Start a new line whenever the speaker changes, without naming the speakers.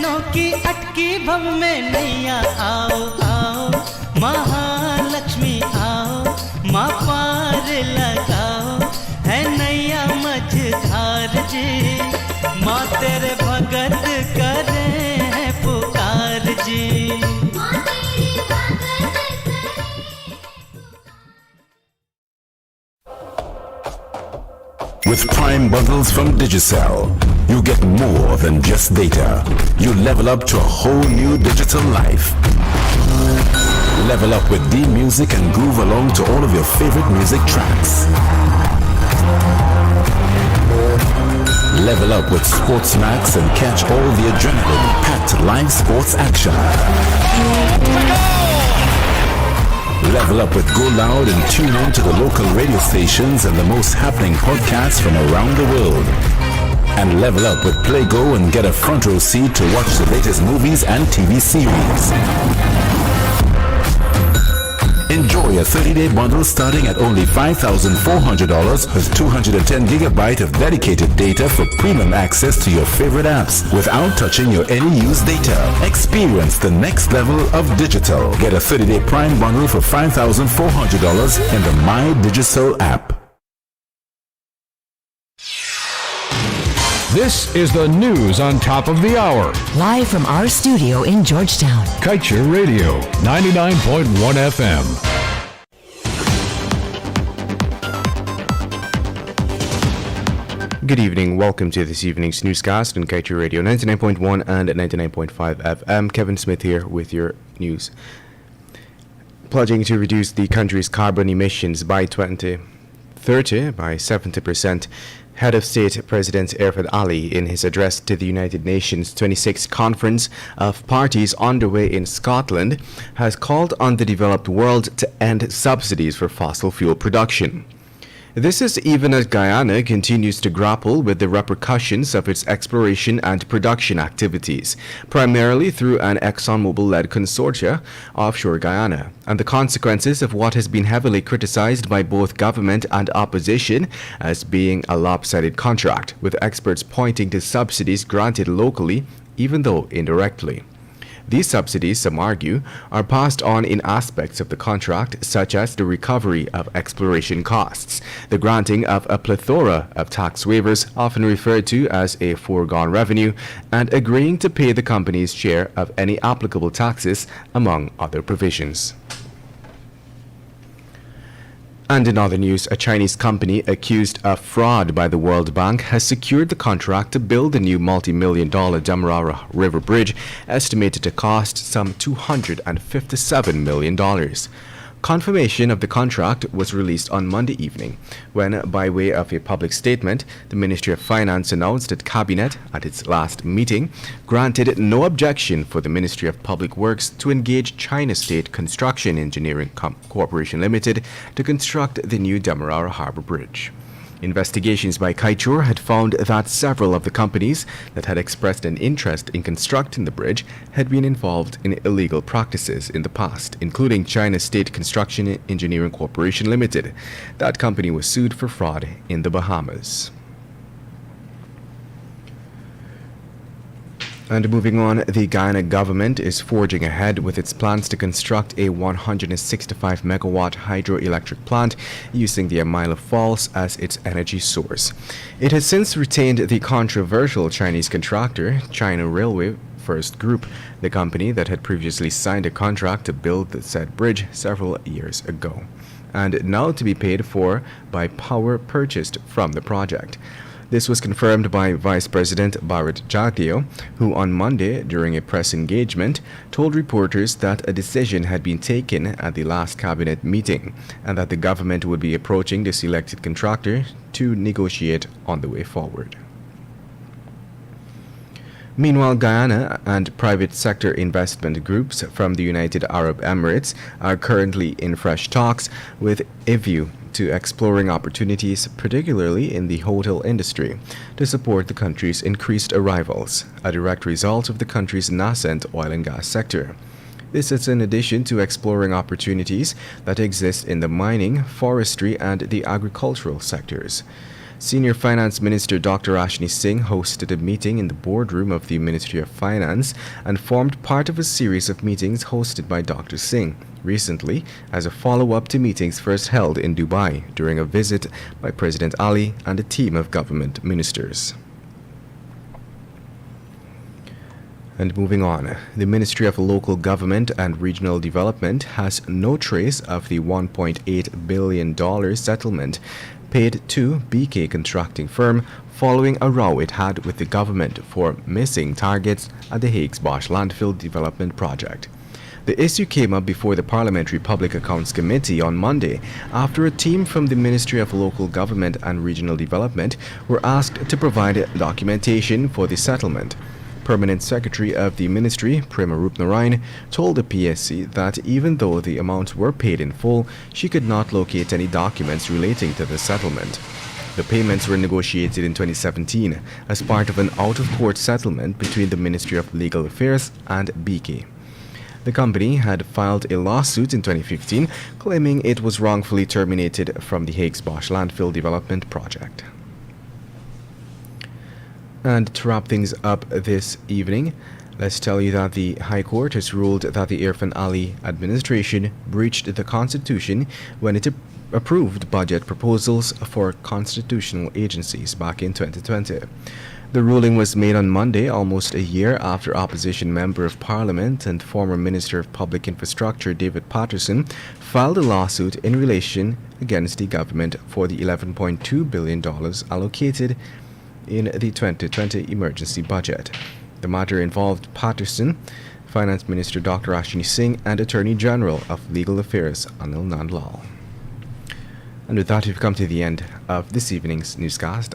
नैनों की अटकी भव में नैया आओ आओ महालक्ष्मी आओ माँ पार लगाओ है नैया मझधार जी माँ तेरे भगत करे हैं पुकार जी
With Prime bundles from Digicel, you get more than just data. You level up to a whole new digital life. Level up with D-Music and groove along to all of your favorite music tracks. Level up with Sports Max and catch all the adrenaline-packed live sports action. Level up with Go Loud and tune in to the local radio stations and the most happening podcasts from around the world. And level up with Play Go and get a front row seat to watch the latest movies and TV series. Enjoy a 30-day bundle starting at only $5,400 with 210 gigabyte of dedicated data for premium access to your favorite apps without touching your any used data. Experience the next level of digital. Get a 30-day Prime bundle for $5,400 in the My Digicel app.
This is the news on top of the hour.
Live from our studio in Georgetown.
Kaieteur Radio, 99.1 FM.
Good evening. Welcome to this evening's newscast on Kaieteur Radio, 99.1 and 99.5 FM. Kevin Smith here with your news. Pledging to reduce the country's carbon emissions by 2030 by 70%. Head of State President Irfan Ali, in his address to the United Nations 26th Conference of Parties underway in Scotland, has called on the developed world to end subsidies for fossil fuel production. This is even as Guyana continues to grapple with the repercussions of its exploration and production activities, primarily through an ExxonMobil-led consortia offshore Guyana, and the consequences of what has been heavily criticized by both government and opposition as being a lopsided contract, with experts pointing to subsidies granted locally, even though indirectly. These subsidies, some argue, are passed on in aspects of the contract, such as the recovery of exploration costs, the granting of a plethora of tax waivers, often referred to as a foregone revenue, and agreeing to pay the company's share of any applicable taxes, among other provisions. And in other news, a Chinese company accused of fraud by the World Bank has secured the contract to build a new multi-million-dollar DEMERARA river bridge, estimated to cost some $257 million. Confirmation of the contract was released on Monday evening, when, by way of a public statement, the Ministry of Finance announced that Cabinet, at its last meeting, granted no objection for the Ministry of Public Works to engage China State Construction Engineering Corporation Limited to construct the new DEMERARA Harbor Bridge. Investigations by Kaieteur had found that several of the companies that had expressed an interest in constructing the bridge had been involved in illegal practices in the past, including China State Construction Engineering Corporation Limited. That company was sued for fraud in the Bahamas. And moving on, the Guyana government is forging ahead with its plans to construct a 165-megawatt hydroelectric plant using the Amila Falls as its energy source. It has since retained the controversial Chinese contractor, China Railway First Group, the company that had previously signed a contract to build the said bridge several years ago, and now to be paid for by power purchased from the project. This was confirmed by Vice President Bharat Jagdeo, who on Monday, during a press engagement, told reporters that a decision had been taken at the last cabinet meeting and that the government would be approaching the selected contractor to negotiate on the way forward. Meanwhile, Guyana and private sector investment groups from the United Arab Emirates are currently in fresh talks with a view to exploring opportunities, particularly in the hotel industry, to support the country's increased arrivals, a direct result of the country's nascent oil and gas sector. This is in addition to exploring opportunities that exist in the mining, forestry, and the agricultural sectors. Senior Finance Minister Dr. Ashni Singh hosted a meeting in the boardroom of the Ministry of Finance and formed part of a series of meetings hosted by Dr. Singh recently as a follow-up to meetings first held in Dubai during a visit by President Ali and a team of government ministers. And moving on, the Ministry of Local Government and Regional Development has no trace of the $1.8 billion settlement paid to BK contracting firm following a row it had with the government for missing targets at the Hague's Bosch landfill development project. The issue came up before the Parliamentary Public Accounts Committee on Monday after a team from the Ministry of Local Government and Regional Development were asked to provide documentation for the settlement. Permanent Secretary of the Ministry, Prema Rupnarayan, told the PSC that even though the amounts were paid in full, she could not locate any documents relating to the settlement. The payments were negotiated in 2017 as part of an out-of-court settlement between the Ministry of Legal Affairs and BK. The company had filed a lawsuit in 2015 claiming it was wrongfully terminated from the Hague's Bosch landfill development project. And to wrap things up this evening, let's tell you that the High Court has ruled that the Irfan Ali administration breached the Constitution when it approved budget proposals for constitutional agencies back in 2020. The ruling was made on Monday, almost a year after opposition Member of Parliament and former Minister of Public Infrastructure David Patterson filed a lawsuit in relation against the government for the $11.2 billion allocated in the 2020 emergency budget. The matter involved Patterson, Finance Minister Dr. Ashni Singh, and Attorney General of Legal Affairs Anil Nandlal. And with that, we've come to the end of this evening's newscast.